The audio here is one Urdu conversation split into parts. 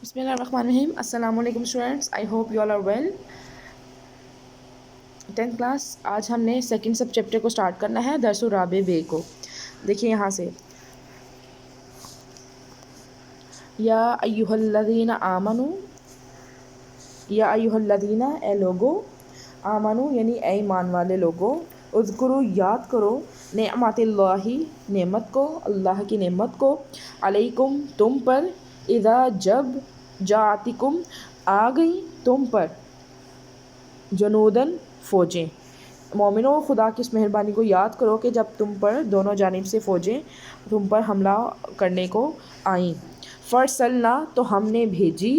بسم اللہ الرحمن الرحیم. السلام علیکم students, I hope you all are well. 10th class, آج ہم نے سیکنڈ سب چیپٹر کو اسٹارٹ کرنا ہے, درس الرابع بے کو. دیکھیے یہاں سے, یا ایھا الذین آمنو, یا ایھا الذین, اے لوگو, آمنو یعنی اے ایمان والے لوگو, اذکرو یاد کرو, نعمت اللہ نعمت کو, اللہ کی نعمت کو, علیکم تم پر, اذا جب, جاءتکم آ گئی تم پر, جنودن فوجیں. مومنوں, خدا کی اس مہربانی کو یاد کرو کہ جب تم پر دونوں جانب سے فوجیں تم پر حملہ کرنے کو آئیں. فرسلنا تو ہم نے بھیجی,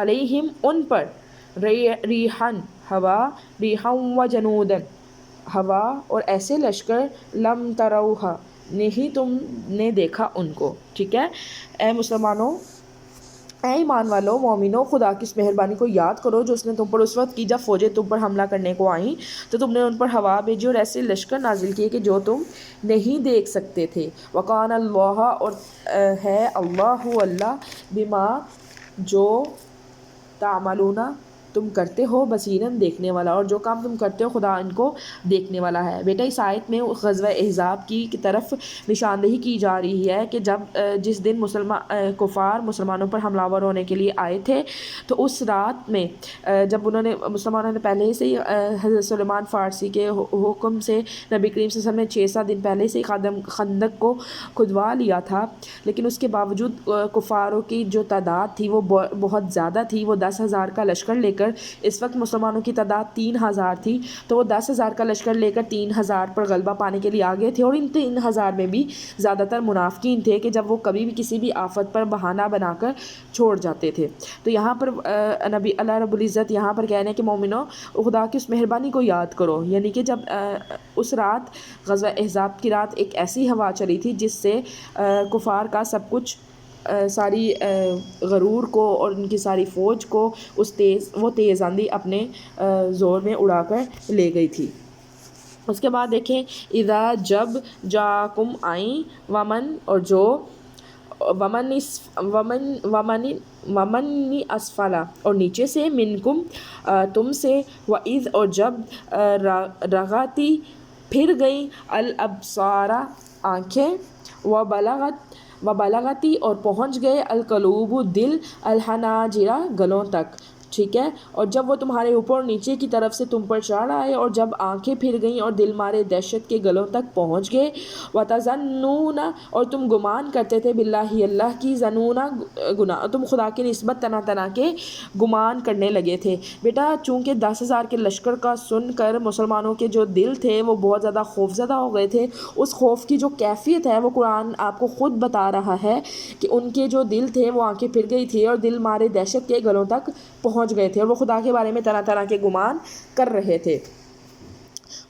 علیہم ان پر, ریحن ہوا, ریحن و جنودن ہوا, اور ایسے لشکر, لم تروہا نہیں تم نے دیکھا ان کو. ٹھیک ہے. اے مسلمانوں, اے ایمان والو, مومنو, خدا کی اس مہربانی کو یاد کرو جو اس نے تم پر اس وقت کی جب فوجیں تم پر حملہ کرنے کو آئیں تو تم نے ان پر ہوا بھیجی اور ایسے لشکر نازل کیے کہ جو تم نہیں دیکھ سکتے تھے. وقان اللہ, اور ہے اللہ, اللہ, بما جو تعملون تم کرتے ہو, بصیراً دیکھنے والا, اور جو کام تم کرتے ہو خدا ان کو دیکھنے والا ہے. بیٹا اس آیت میں غزوہ احزاب کی طرف نشاندہی کی جا رہی ہے کہ جب جس دن کفار مسلمانوں پر حملہ ور ہونے کے لیے آئے تھے تو اس رات میں جب انہوں نے, مسلمانوں نے پہلے سے ہی حضرت سلیمان فارسی کے حکم سے نبی کریم صلی اللہ علیہ وسلم نے 6-7 دن پہلے سے ہی خندق کو کھدوا لیا تھا, لیکن اس کے باوجود کفاروں کی جو تعداد تھی وہ بہت زیادہ تھی. وہ 10,000 کا لشکر لے کر, اس وقت مسلمانوں کی تعداد 3,000 تھی, تو وہ 10,000 کا لشکر لے کر 3,000 پر غلبہ پانے کے لیے آگے تھے. اور ان 3,000 میں بھی زیادہ تر منافقین تھے کہ جب وہ کبھی بھی کسی بھی آفت پر بہانہ بنا کر چھوڑ جاتے تھے. تو یہاں پر نبی اللہ رب العزت یہاں پر کہنے کہ مومنوں, خدا کی اس مہربانی کو یاد کرو, یعنی کہ جب اس رات, غزوہ احزاب کی رات, ایک ایسی ہوا چلی تھی جس سے کفار کا سب کچھ, ساری غرور کو اور ان کی ساری فوج کو وہ تیز آندھی اپنے زور میں اڑا کر لے گئی تھی. اس کے بعد دیکھیں, اذا جب, جاکم آئیں, ومن اور جو, ومن اسفلا اور نیچے سے, منکم تم سے, وَإِذْ اور جب, رغاتی پھر گئیں, الابصار آنکھیں, وبلغتی اور پہنچ گئے, القلوب دل, الحناجر گلوں تک. ٹھیک ہے. اور جب وہ تمہارے اوپر اور نیچے کی طرف سے تم پر چڑھ آئے, اور جب آنکھیں پھر گئیں اور دل مارے دہشت کے گلوں تک پہنچ گئے, وَتَظَنُّونَ اور تم گمان کرتے تھے, بِاللَّهِ اللہ کی, ظنونا گناہ, تم خدا کی نسبت طرح طرح کے گمان کرنے لگے تھے. بیٹا چونکہ 10,000 کے لشکر کا سن کر مسلمانوں کے جو دل تھے وہ بہت زیادہ خوفزدہ ہو گئے تھے. اس خوف کی جو کیفیت ہے وہ قرآن آپ کو خود بتا رہا ہے کہ ان کے جو دل تھے وہ آنکھیں پھر گئی تھی اور دل مارے دہشت کے گلوں تک پہنچ گئے تھے, اور وہ خدا کے بارے میں طرح طرح کے گمان کر رہے تھے.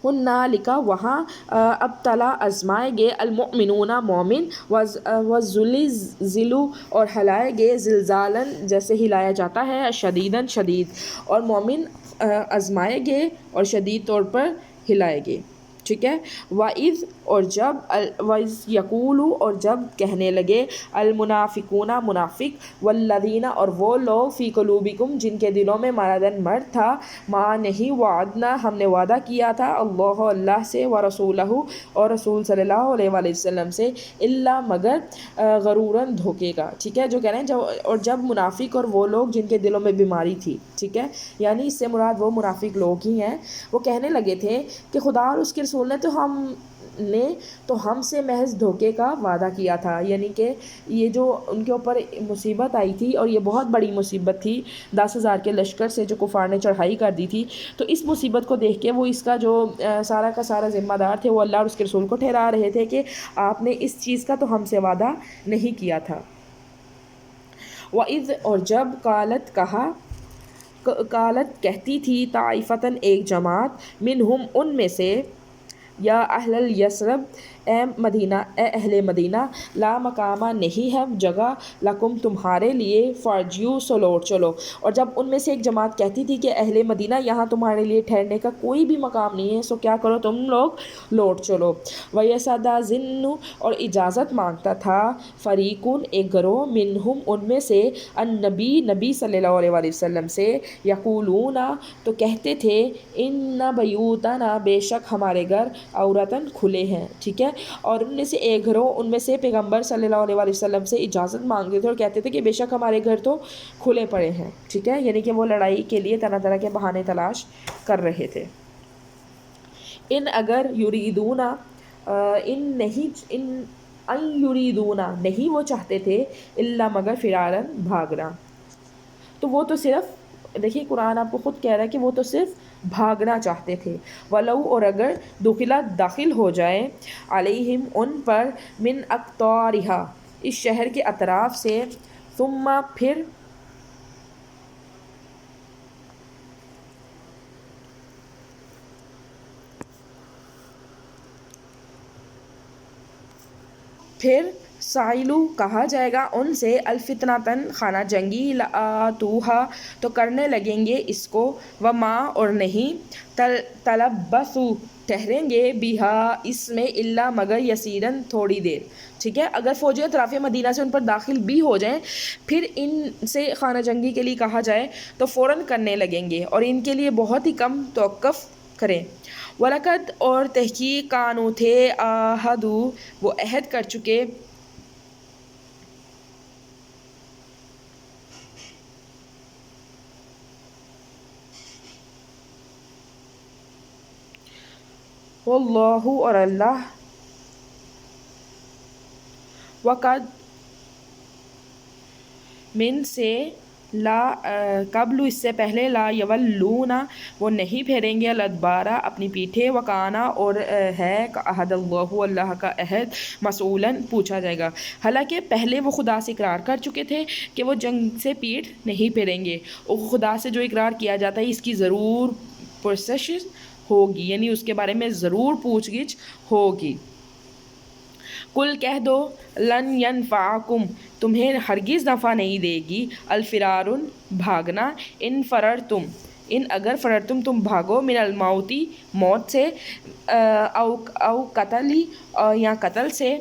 ہنالک وہاں, ابتلا آزمائے گے, المؤمنون مومن, وزلزلوا اور ہلائے گے, زلزالاً جیسے ہلایا جاتا ہے, شدیداً شدید, اور مومن آزمائے گے اور شدید طور پر ہلائے گے. ٹھیک ہے. وَإِذْ اور جب, وَإِذْ يَقُولُ اور جب کہنے لگے, المنافقون منافق, والذین اور وہ لوگ, فی قلوبکم جن کے دلوں میں مرض مرض تھا, ما نہیں, وعدنا ہم نے وعدہ کیا تھا, اللہ اللہ سے, ورسولہ اور رسول صلی اللہ علیہ وآلہ وسلم سے, الا مگر, غروراً دھوکے کا. ٹھیک ہے. جو کہہ رہے ہیں اور جب منافق اور وہ لوگ جن کے دلوں میں بیماری تھی, ٹھیک ہے, یعنی اس سے مراد وہ منافق لوگ ہی ہیں, وہ کہنے لگے تھے کہ خدا اور اس کے رسول نے تو ہم سے محض دھوکے کا وعدہ کیا تھا. یعنی کہ یہ جو ان کے اوپر مصیبت آئی تھی, اور یہ بہت بڑی مصیبت تھی, 10,000 کے لشکر سے جو کفار نے چڑھائی کر دی تھی, تو اس مصیبت کو دیکھ کے وہ اس کا جو سارا کا سارا ذمہ دار تھے وہ اللہ اور اس کے رسول کو ٹھہرا رہے تھے کہ آپ نے اس چیز کا تو ہم سے وعدہ نہیں کیا تھا. وَإِذْ اور جب, قالت کہا, قالت کہتی تھی, طائفتاً ایک جماعت, منہم ان میں سے, یا اہل یثرب، اے مدینہ، اے اہل مدینہ، لا مقامہ نہیں ہے جگہ، لکم تمہارے لیے، فارجیو سو لوٹ چلو۔ اور جب ان میں سے ایک جماعت کہتی تھی کہ اہل مدینہ یہاں تمہارے لیے ٹھہرنے کا کوئی بھی مقام نہیں ہے، سو کیا کرو تم لوگ لوٹ چلو۔ وَيَسْتَأْذِنُ، اور اجازت مانگتا تھا، فریقون، ایک گروہ، منہم، ان میں سے، النبی، نبی صلی اللہ علیہ وآلہ وسلم سے، یقولون، تو کہتے تھے، ان بیوتنا، بے شک ہمارے گھر، عورتن، کھلے ہیں، ٹھیک ہے۔ اور ان میں سے ایک گروہ ان میں سے پیغمبر صلی اللہ علیہ وآلہ وسلم سے اجازت مانگتے تھے اور کہتے تھے کہ بے شک ہمارے گھر تو کھلے پڑے ہیں، ٹھیک ہے، یعنی کہ وہ لڑائی کے لیے طرح طرح کے بہانے تلاش کر رہے تھے۔ ان اگر یریدون، ان یریدون، نہیں وہ چاہتے تھے، الا مگر فرارن، بھاگنا۔ تو وہ تو صرف، دیکھیے قرآن آپ کو خود کہہ رہا ہے کہ وہ تو صرف بھاگنا چاہتے تھے۔ ولو، اور اگر، داخل ہو جائے، علیہم، ان پر، من اقطارہا، اس شہر کے اطراف سے، ثم، پھر سائلو، کہا جائے گا ان سے، الفتنتن، خانہ جنگی، لآتوہا، تو کرنے لگیں گے اس کو، وما، اور نہیں، تلبثوا، ٹھہریں گے، بہا، اس میں، الا مگر، یسیرن، تھوڑی دیر، ٹھیک ہے۔ اگر فوجیں اطراف مدینہ سے ان پر داخل بھی ہو جائیں، پھر ان سے خانہ جنگی کے لیے کہا جائے تو فوراً کرنے لگیں گے، اور ان کے لیے بہت ہی کم توقف کریں۔ وَلَقَدْ، اور تحقیق، کانو، تھے، عَاہَدُوا، وہ عہد کر چکے، واللہ، اور اللہ، وقد، من سے، لا، قبل، اس سے پہلے، لا یولون، وہ نہیں پھیریں گے، الادبارہ، اپنی پیٹھیں، وکانا، اور ہے، عہد اللہ، اللہ کا عہد، مسئولاً، پوچھا جائے گا۔ حالانکہ پہلے وہ خدا سے اقرار کر چکے تھے کہ وہ جنگ سے پیٹھ نہیں پھیریں گے، اور خدا سے جو اقرار کیا جاتا ہے اس کی ضرور پرسش ہوگی، یعنی اس کے بارے میں ضرور پوچھ گچھ ہوگی۔ کل، کہہ دو، لن ینفعکم، تمہیں ہرگز نفع نہیں دے گی، الفرارن، بھاگنا، ان فررتم، ان اگر، فررتم، تم بھاگو، من الموتی، موت سے، او قتلی، یا قتل سے،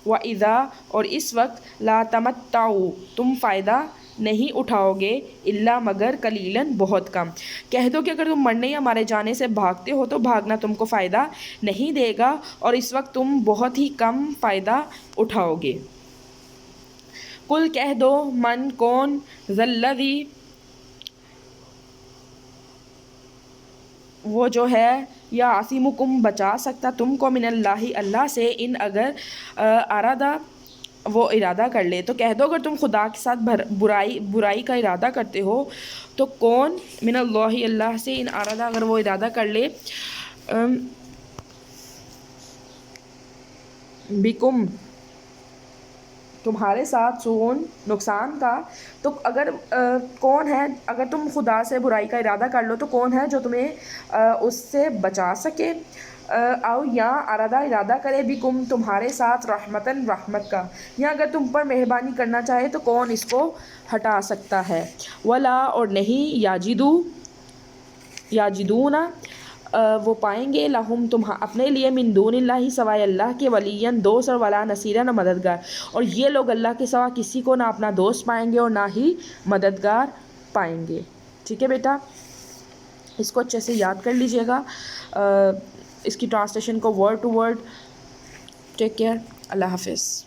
وَإِذَا، اور اس وقت، لا تمتعوا، تم فائدہ نہیں اٹھاؤ گے، الا مگر، قلیلاً، بہت کم۔ کہہ دو کہ اگر تم مرنے یا مارے جانے سے بھاگتے ہو تو بھاگنا تم کو فائدہ نہیں دے گا، اور اس وقت تم بہت ہی کم فائدہ اٹھاؤ گے۔ کل، کہہ دو، من، کون، ذا الذی، وہ جو ہے، یا عاصمکم، بچا سکتا تم کو، من اللہ، اللہ سے، ان اگر، ارادہ، وہ ارادہ کر لے۔ تو کہہ دو اگر تم خدا کے ساتھ برائی کا ارادہ کرتے ہو تو کون، من اللہ، اللہ سے، ان ارادہ، اگر وہ ارادہ کر لے، بکم، تمہارے ساتھ، سون، نقصان کا، تو اگر، کون ہے، اگر تم خدا سے برائی کا ارادہ کر لو تو کون ہے جو تمہیں اس سے بچا سکے، او، یا ارادہ کرے، بکم، تمہارے ساتھ، رحمتاً، رحمت کا، یا اگر تم پر مہربانی کرنا چاہے تو کون اس کو ہٹا سکتا ہے۔ ولا، اور نہیں، یاجدون، وہ پائیں گے، لہم، اپنے لیے، من دون اللہ، سوائے اللہ کے، ولیاً، دوست، اور ولا نصیرا، نہ مددگار، اور یہ لوگ اللہ کے سوا کسی کو نہ اپنا دوست پائیں گے اور نہ ہی مددگار پائیں گے، ٹھیک ہے بیٹا، اس کو اچھے سے یاد کر لیجئے گا، اس کی ٹرانسلیشن کو word to word. Take care, اللہ حافظ۔